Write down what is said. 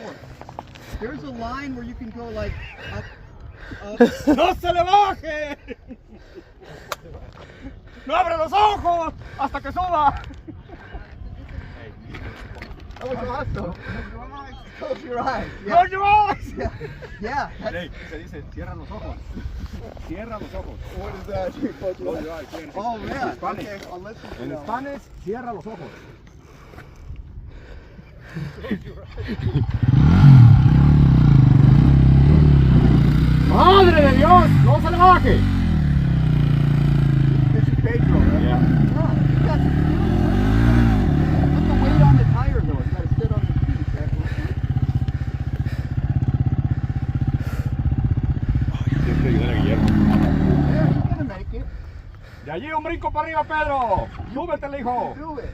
forward. There's a line where you can go like up, up. ¡No se le baje! ¡No abre los ojos hasta que suba! That was awesome. Close your eyes. ¡Close your eyes! Yeah. Yeah. Hey, se dice, cierra los ojos. Cierra los ojos. What is that? Close your eyes. Oh man. En Spanish. Okay, I'll let you En know. Spanish, cierra los ojos. ¡Madre de Dios! ¡No se le baje! This is Pedro, right? Yeah. Oh, you got put the weight on the tire though. It's got to sit on the seat. Tienes que ayudar a Guillermo. Yeah, he's gonna make it. De allí un brinco para arriba, Pedro. Súbete, hijo. Do it.